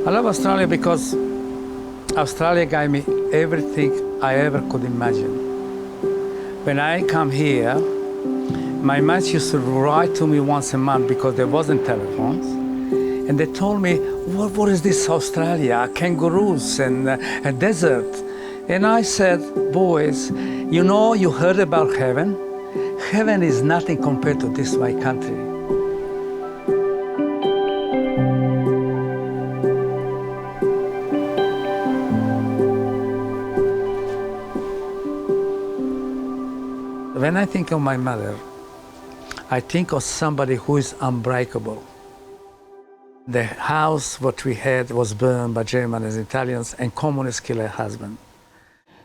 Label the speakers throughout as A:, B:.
A: I love Australia because Australia gave me everything I ever could imagine. When I come here, my mates used to write to me once a month because there wasn't telephones. And they told me, what is this Australia? Kangaroos and a desert. And I said, boys, you know, you heard about heaven. Heaven is nothing compared to this, my country. When I think of my mother, I think of somebody who is unbreakable. The house what we had was burned by Germans and Italians, and communists killed her husband.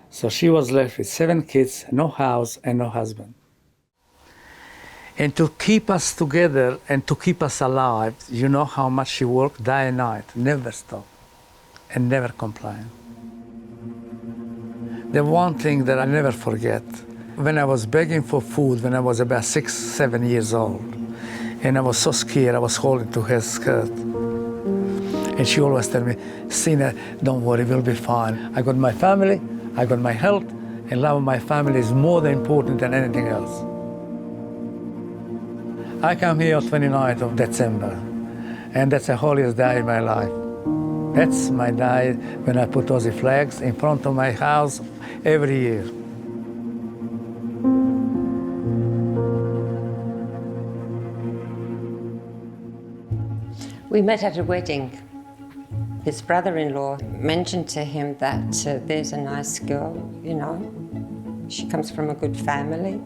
A: So she was left with 7 kids, no house and no husband. And to keep us together and to keep us alive, you know how much she worked day and night, never stopped and never complained. The one thing that I never forget, when I was begging for food when I was about 6, 7 years old, and I was so scared, I was holding to her skirt. And she always tell me, Sina, don't worry, we'll be fine. I got my family, I got my health, and love of my family is more than important than anything else. I come here on 29th of December, and that's the holiest day in my life. That's my day when I put Aussie flags in front of my house every year.
B: We met at a wedding. His brother-in-law mentioned to him that there's a nice girl, you know, she comes from a good family.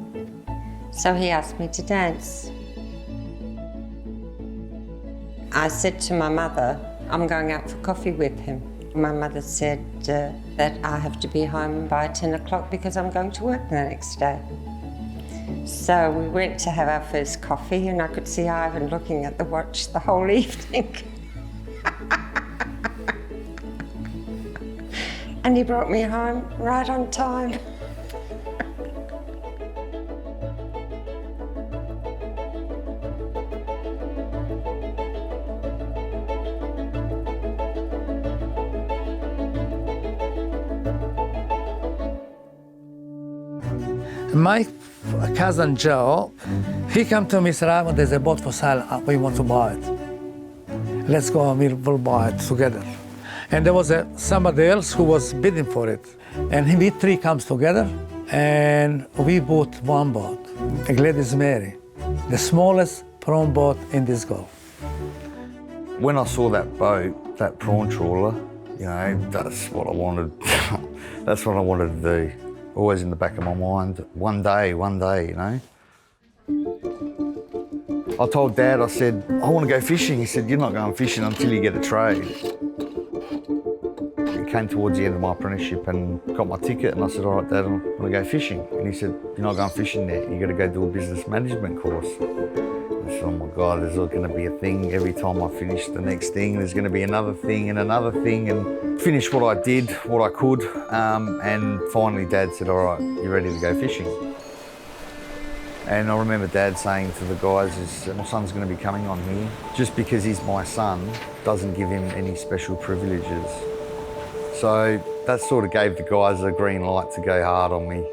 B: So he asked me to dance. I said to my mother, I'm going out for coffee with him. My mother said that I have to be home by 10 o'clock because I'm going to work the next day. So we went to have our first coffee, and I could see Ivan looking at the watch the whole evening. And he brought me home right on time.
A: My cousin Joe, he came to me and said, Ivan, there's a boat for sale, we want to buy it. Let's go and we'll buy it together. And there was somebody else who was bidding for it. And we 3 comes together, and we bought one boat, a Gladys Mary, the smallest prawn boat in this Gulf.
C: When I saw that boat, that prawn trawler, you know, that's what I wanted. That's what I wanted to do. Always in the back of my mind, one day, you know. I told Dad, I said, I want to go fishing. He said, you're not going fishing until you get a trade. It came towards the end of my apprenticeship and got my ticket, and I said, all right, Dad, I want to go fishing. And he said, you're not going fishing there, you got to go do a business management course. I said, oh my God, there's going to be a thing every time I finish the next thing, there's going to be another thing and another thing, and finished what I did, what I could, and finally Dad said, all right, you ready to go fishing? And I remember Dad saying to the guys, my son's going to be coming on here. Just because he's my son doesn't give him any special privileges. So that sort of gave the guys a green light to go hard on me.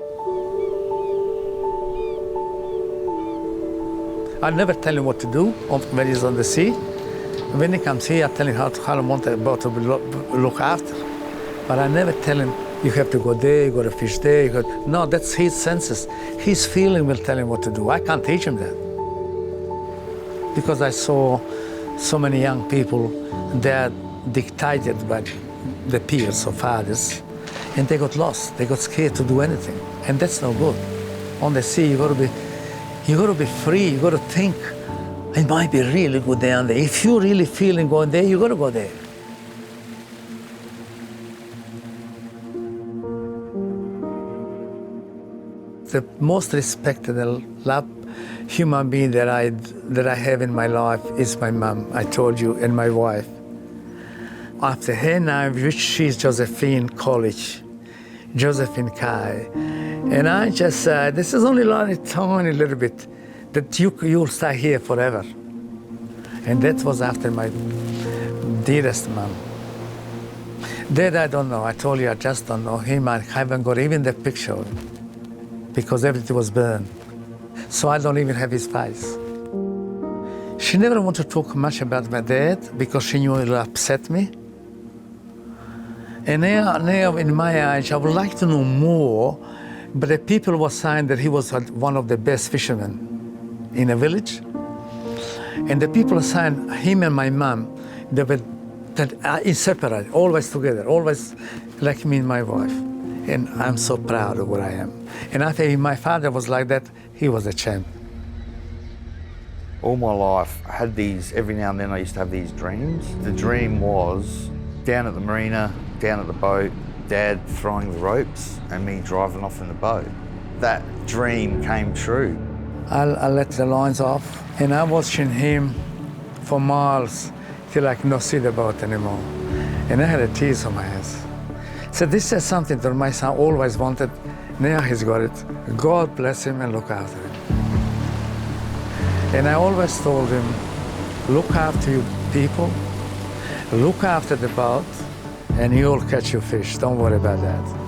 A: I never tell him what to do when he's on the sea. When he comes here, I tell him how I want the boat to be looked after. But I never tell him, you have to go there, you got to fish there. No, that's his senses. His feeling will tell him what to do. I can't teach him that. Because I saw so many young people that dictated by the peers or fathers, and they got lost. They got scared to do anything, and that's no good. On the sea, you got to be free. You got to think. It might be really good down there. If you're really feeling going there, you got to go there. The most respected and loved human being that I have in my life is my mom, I told you, and my wife. After her name, which she's Josephine College, Josephine Kai. And I just said, this is only like a tiny little bit. that you'll stay here forever. And that was after my dearest mom. Dad, I don't know. I told you, I just don't know him. I haven't got even the picture of him because everything was burned. So I don't even have his face. She never wanted to talk much about my dad because she knew it would upset me. And now in my age, I would like to know more, but the people were saying that he was one of the best fishermen in a village. And the people are saying him and my mom, they were inseparable, always together, always like me and my wife. And I'm so proud of what I am. And I think if my father was like that, he was a champ.
C: All my life, I had these, every now and then I used to have these dreams. The dream was down at the marina, down at the boat, Dad throwing the ropes and me driving off in the boat. That dream came true.
A: I let the lines off and I'm watching him for miles till I cannot see the boat anymore. And I had a tears on my eyes. So this is something that my son always wanted. Now he's got it. God bless him and look after him. And I always told him, look after your people, look after the boat, and you'll catch your fish. Don't worry about that.